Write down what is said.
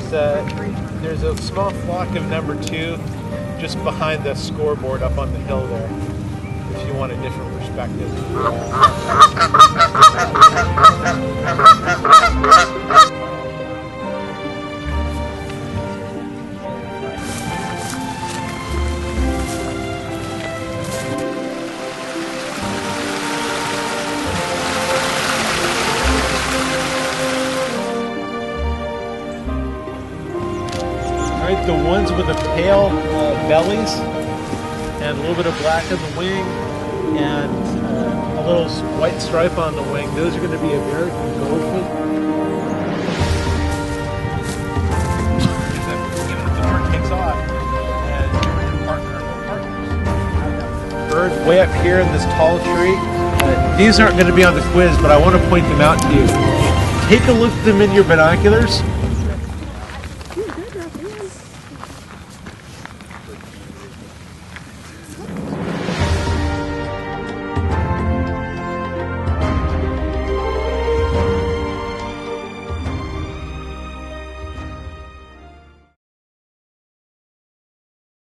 there's a small flock of number 2 just behind the scoreboard up on the hill there, if you want a different perspective. Alright, the ones with the pale bellies and a little bit of black on the wing and a little white stripe on the wing, those are going to be American goldfish. The bird takes off and your partner or partners. Bird way up here in this tall tree. These aren't going to be on the quiz, but I want to point them out to you. Take a look at them in your binoculars.